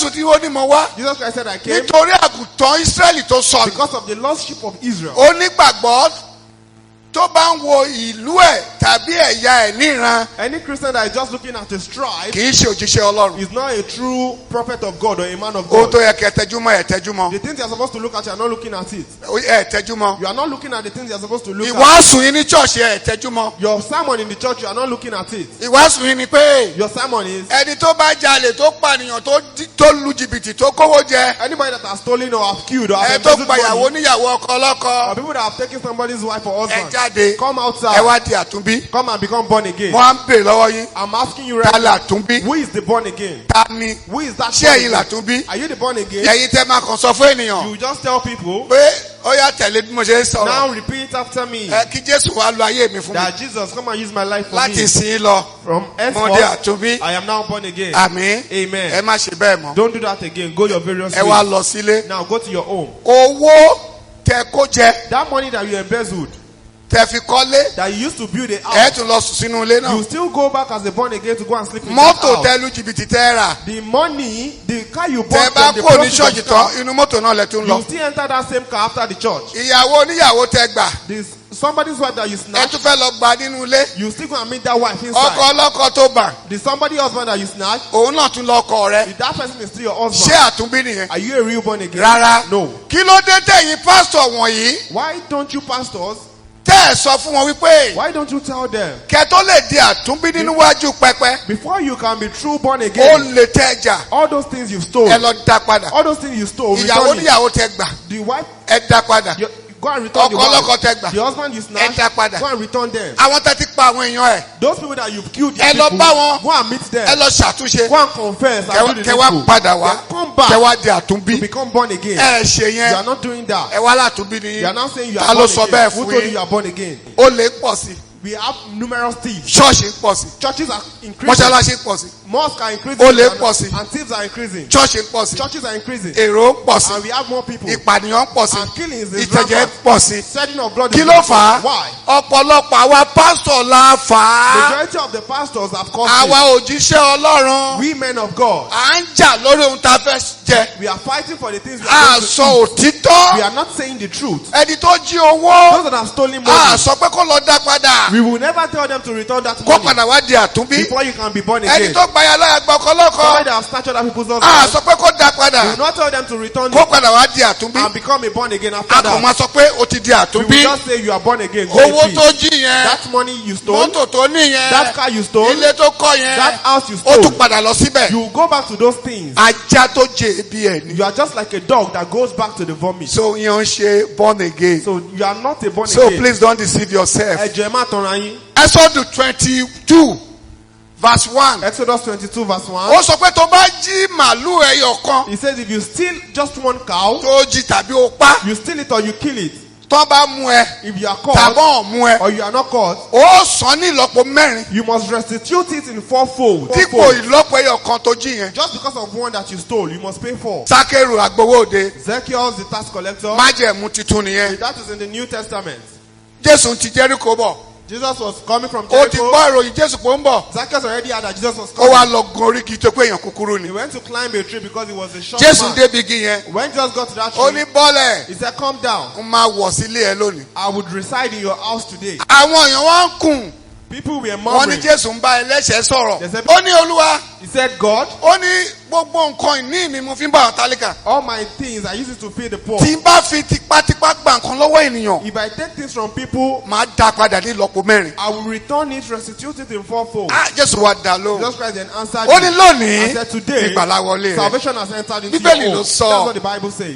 Jésù tí ó ní mo wá. Jesus Christ said, I came Nítorí àgùntàn Ísírẹ́lì tó sọnù. because of the lost sheep of Israel. Onígbàgbọ́ tó bá ń wo ìlú ẹ̀ tàbí ẹ̀yà ẹ̀ níran Any Christian that is just looking at his tribe kì í ṣe òjíṣẹ́ Ọlọ́run. is not a true prophet of God or a man of Ohun God. tó yẹ kẹ́ tẹjúmọ́ ẹ̀ tẹjúmọ́. The things you are supposed to look at, you are not looking at it. Ẹ̀ tẹjúmọ́. You are not looking at the things you are supposed to look at. Ìwàásù yín ní ṣọ́ọ̀ṣì ẹ̀ tẹjúmọ́. Your sermon in the church, you are not looking at it. Ìwàásù yín ni pé Your sermon is ẹni tó bá jalè tó pànìyàn tó lu jìbìtì tó kówó jẹ. anybody that has stolen or have killed or Ẹ have tó embezzled gbàyàwó money, níyàwó ọkọ or ọlọ́kọ. people that have taken somebody's wife or Ẹ husband, jáde. come Ẹ outside. wá di àtúnbí. Come and become born again. Mo á ń bèèrè lọ́wọ́ yín. I'm asking you Ta right là now, àtúnbí? who is the born again? Ta ni? Who is that Ṣé born ẹ̀yin again? làtúnbí? Are you the born again? Ẹ̀yin tẹ́ máa kàn sọ fún ènìyàn You just tell people, pé ó yá tẹ̀lé bí mo ṣe ń sọ̀rọ̀. now repeat after me, Kí Jésù wá lo ayé mi fún mi. that Jesus, come and use my life for Láti me. sìn ín lọ. From Mo di henceforth, àtúnbí. I am now born again. Àmín. Amen. Ẹ má ṣe bẹ́ẹ̀ mọ́. Don't do that again. Go your various Ẹ wá ways. lọ sílé. Now go to your home. Owó tẹ kó jẹ That money that you embezzled, tẹ fi kọ́lé. that you used to build a Ẹ house, tún lọ sùn sínú ilé náà. you still go back as a born again to go and sleep in that Mọ́tò house. tẹ lu jìbìtì tẹ rà. The money, the car you Tẹ bought, bá from the kó ní profit ṣọ́ọ̀ṣì of car, tán inú mọ́tò náà lẹ tún you lọ. still enter that same car after the church. Ìyàwó oníyàwó tẹ gbà. This somebody's wife that you Ẹ snatched, tún fẹ́ lọ gbà nínú ilé. you still go and meet that wife Ọkọ inside. ọlọ́kọ tó bà. The somebody husband that you snatched, Òun náà tún lọ ọkọ rẹ. if that person is still your Ṣé husband, àtúnbí nìyẹn? are you a real born again? Rárá. No. Kí ló dé tẹ̀yin pásítọ̀ wọ̀nyí? Why don't you pastors, Tẹ́ ẹ sọ fún wọn wípé why don't you tell them, kẹ́ tó lè di àtúnbí nínú wájú pẹpẹ. before you can be true born Ó again, lè tẹ́ ẹ jà. all those things you've stolen, Ẹ lọ dá padà. all those things you stole, Ìyàwó return it. oníyàwó tẹ gbà. The wife, Ẹ dá padà. you go and return the Ọkọ ọlọ́kọ wife. tẹ gbà. The husband you Ẹ snatched, dá padà. go and return them. Àwọn tẹ́ ti pa àwọn èèyàn ẹ̀. Those people that you've killed, Ẹ these lọ people, bá wọn. go and meet Ẹ them. lọ ṣàtúnṣe. Go and confess and do the Kẹ wá needful. padà wá. Then come back Kẹ wá di to àtúnbí. become born again. Ẹ ṣe You are yẹn. not doing that. Ẹ wá látúnbí ni. You are now saying you Ta are ló born sọ again. bẹ́ẹ̀ Who fún told you yín? you are born again? Ó lè pọ̀ sí. We have numerous thieves. Ṣọ́ọ̀ṣì ń pọ̀ sí. Churches are increasing. Mọ́ṣáláṣí ń pọ̀ sí. Mosques are increasing. Olè and, pọ̀ sí. and thieves are increasing. Ṣọ́ọ̀ṣì ń pọ̀ sí. Churches are increasing. Èrò ń pọ̀ sí. And we have more people. Ìpànìyàn ń pọ̀ sí. And killings is Ìtẹ̀jẹ̀ ń rampant. pọ̀ sí. Shedding of blood Kí is ló rampant. fà á? Why? Ọ̀pọ̀lọpọ̀ àwa pásítọ̀ la fà á. Majority of the pastors have caused Àwa òjíṣẹ́ Ọlọ́run. we men of God. À ń jà lórí ohun tá a fẹ́ jẹ. We are fighting for the things we À are going to sọ eat. òtítọ́. We are not saying the truth. Ẹni tó jí owó. Those that have stolen À money, sọ pé kó lọ dá padà. we will never tell them to return that Kó money padà wá di àtúnbí. before you can be born Ẹni again. tó gbaya lára gba ọkọ Somebody lọ́kọ. that have snatched other people's À husbands, sọ pé kó dá we will padà. not tell them to return Kó it padà wá di àtúnbí. and become a born again after A kò that. máa sọ pé o ti di We will àtúnbí. just say you are born again. Go Owó in tó peace. jí yẹn. That money you stole, Mọ́tò tó ní yẹn. that car you stole, Ilé tó kọ́ that yẹn. house you Ó tún stole, padà lọ síbẹ̀. you will go back to those things. Ajá tó jẹ ebi ẹ̀ ni. You are just like a dog that goes back to the vomit. So yẹn ń ṣe born again. So you are not a born So again. please don't deceive yourself. Ẹ jọ̀ọ́ ẹ má tanra yín. Exodus 22 verse 1. Exodus 22 verse 1. Ó sọ pé tó bá jí màálù ẹyọ kan He says if you steal just one cow, tó jí tàbí ó pa you steal it or you kill it. tó bá mú ẹ If you are caught tàbọ̀ mú ẹ or you are not caught, ó san ní ìlọ́po mẹ́rin you must restitute it in fourfold. dípò ìlọ́po ẹyọ kan tó jí yẹn. Just because of one that you stole, you must pay for. Sákèrù agbowó òde Zacchaeus the tax collector, májẹ̀mú titun nìyẹn. that is in the New Testament. Jésù ti Jẹ́ríkò bọ̀. Jesus was coming from Ó ti Jericho. gbọ́ ìròyìn Jésù pé ó ń bọ̀. Zacchaeus already had that Jesus was Ó wá coming. lọ gun oríkì tó pé èèyàn kúkúrú ni. He went to climb a tree because he was a short Jésù man. débi igi yẹn. When Jesus got to that Ó ní tree, bọ́lẹ̀ he said, "Come down. ń máa wọ̀ sílé ẹ lónìí. I would reside in your house today." Àwọn èèyàn wá ń kùn. People were Wọ́n ní murmuring. Jésù ń bá ẹlẹ́ṣẹ̀ sọ̀rọ̀. They said- Ó ní Olúwa. He said, "God, Ó ní gbogbo nǹkan ìní mi mo fi ń bá àwọn tálíkà. all my things I use it to feed the poor. Tí n bá fi tipátipá gba nǹkan lọ́wọ́ ènìyàn, If I take things from people, màá dá padà ní ìlọ́po mẹ́rin. I will return it, restitute it in fourfold." Jésù wa dá lóhùn. Jesus Christ then answered Ó ní him lónìí and said, "Today, ìgbàlà wọlé rẹ̀. salvation has entered into Bíbélì your ló home." sọ. That's what the Bible says.